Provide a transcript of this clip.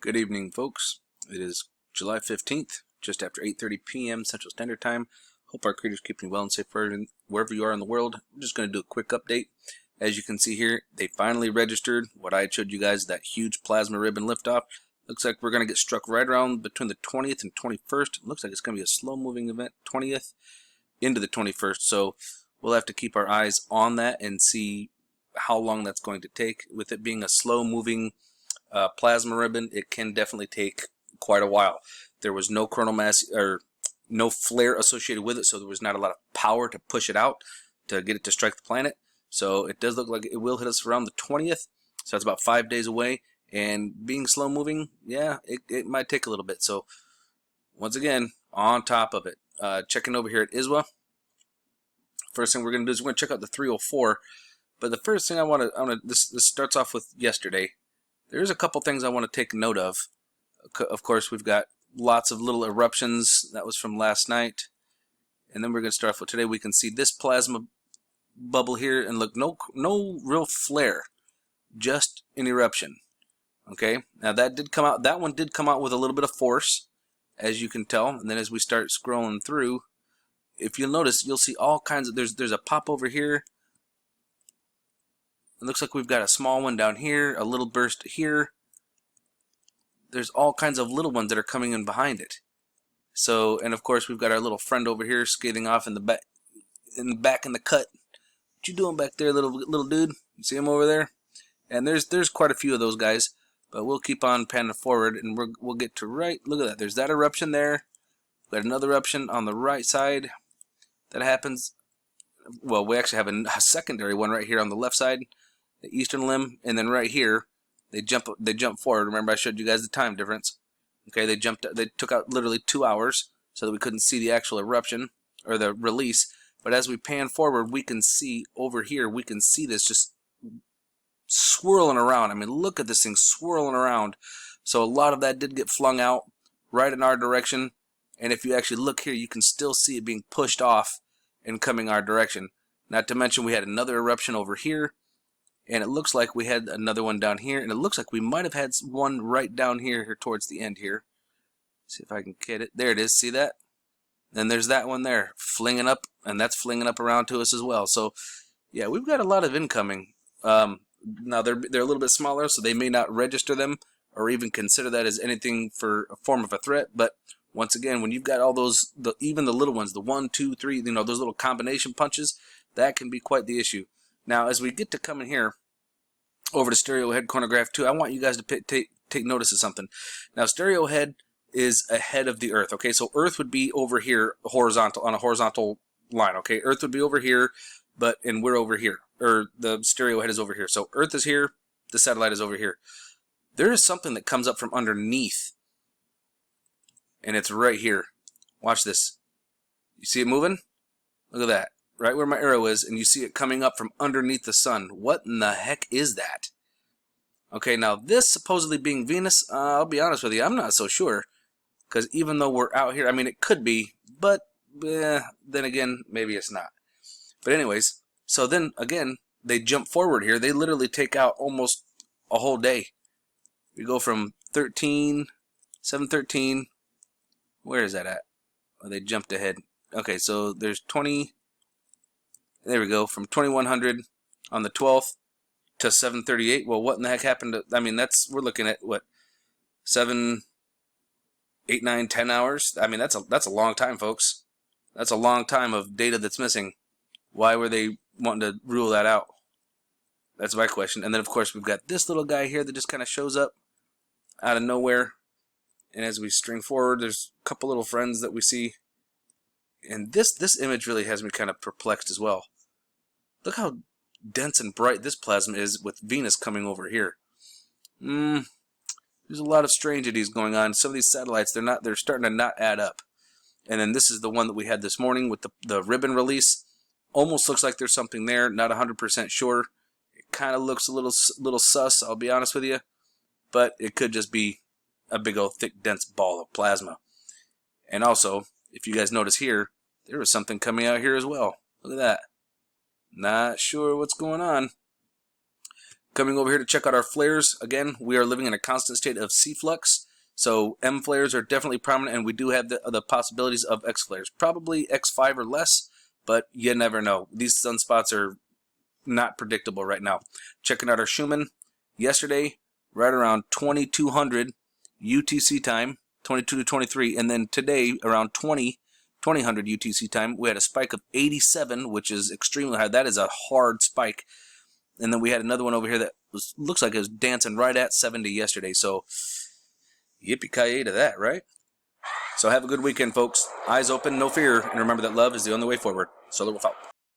Good evening, folks. It is July 15th, just after 8:30 p.m. Central Standard Time. Hope our creators keeping you well and safe wherever you are in the world. I'm just going to do a quick update. As you can see here, they finally registered what I had showed you guys, that huge plasma ribbon liftoff. Looks like we're going to get struck right around between the 20th and 21st. Looks like it's going to be a slow-moving event, 20th into the 21st. So we'll have to keep our eyes on that and see how long that's going to take. With it being a slow-moving plasma ribbon, it can definitely take quite a while. There was no coronal mass or no flare associated with it, so there was not a lot of power to push it out to get it to strike the planet. So it does look like it will hit us around the 20th, so it's about 5 days away. And being slow moving, yeah, it might take a little bit. So once again, on top of it, checking over here at ISWA. First thing we're going to do is we're going to check out the 304. But the first thing I want to this starts off with yesterday. There's a couple things I want to take note of. Of course, we've got lots of little eruptions. That was from last night. And then we're going to start off with today. We can see this plasma bubble here, and look, no real flare, just an eruption. Okay, now that did come out. That one did come out with a little bit of force, as you can tell. And then as we start scrolling through, if you'll notice, you'll see all kinds of. There's a pop over here. It looks like we've got a small one down here, a little burst here. There's all kinds of little ones that are coming in behind it. So, and of course we've got our little friend over here skating off in the back, in the cut. What you doing back there, little dude? You see him over there? And there's quite a few of those guys, but we'll keep on panning forward, and we'll get to right. Look at that. There's that eruption there. We've got another eruption on the right side that happens. Well, we actually have a secondary one right here on the left side, the eastern limb, and then right here they jump forward. Remember, I showed you guys the time difference. Okay, they took out literally 2 hours so that we couldn't see the actual eruption or the release. But as we pan forward, we can see over here, we can see this just swirling around. I mean, look at this thing swirling around. So a lot of that did get flung out right in our direction. And if you actually look here, you can still see it being pushed off and coming our direction. Not to mention we had another eruption over here. And it looks like we had another one down here. And it looks like we might have had one right down here towards the end here. See if I can get it. There it is. See that? And there's that one there flinging up. And that's flinging up around to us as well. So, yeah, we've got a lot of incoming. Now, they're a little bit smaller, so they may not register them or even consider that as anything for a form of a threat. But once again, when you've got all those, even the little ones, the 1, 2, 3, you know, those little combination punches, that can be quite the issue. Now, as we get to coming here over to stereo head corner graph 2, I want you guys to take notice of something. Now, stereo head is ahead of the Earth. Okay, so Earth would be over here, horizontal, on a horizontal line. Okay, Earth would be over here, and we're over here, or the stereo head is over here. So Earth is here, the satellite is over here. There is something that comes up from underneath, and it's right here. Watch this. You see it moving? Look at that. Right where my arrow is, and you see it coming up from underneath the sun. What in the heck is that? Okay, now this supposedly being Venus, I'll be honest with you, I'm not so sure. Because even though we're out here, I mean, it could be, but then again, maybe it's not. But anyways, so then again, they jump forward here. They literally take out almost a whole day. We go from 7:13. Where is that at? Oh, they jumped ahead. Okay, so there's 20. There we go, from 2100 on the 12th to 7:38. Well, what in the heck happened to, I mean, we're looking at what, 7, 8, 9, 10 hours? I mean, that's a long time, folks. That's a long time of data that's missing. Why were they wanting to rule that out? That's my question. And then, of course, we've got this little guy here that just kind of shows up out of nowhere. And as we string forward, there's a couple little friends that we see. And this image really has me kind of perplexed as well. Look how dense and bright this plasma is with Venus coming over here. There's a lot of strangities going on. Some of these satellites, they're starting to not add up. And then this is the one that we had this morning with the ribbon release. Almost looks like there's something there. Not 100% sure. It kind of looks a little sus, I'll be honest with you. But it could just be a big old thick dense ball of plasma. And also, if you guys notice here, there was something coming out here as well. Look at that. Not sure what's going on. Coming over here to check out our flares. Again, we are living in a constant state of C flux. So M flares are definitely prominent, and we do have the possibilities of X flares. Probably X5 or less, but you never know. These sunspots are not predictable right now. Checking out our Schumann. Yesterday, right around 2200 UTC time, 22 to 23, and then today around 2000 UTC time, we had a spike of 87, which is extremely high. That is a hard spike. And then we had another one over here that looks like it was dancing right at 70 yesterday. So yippee-ki-yay to that, right? So have a good weekend, folks. Eyes open, no fear, and remember that love is the only way forward. Solar Wolf out.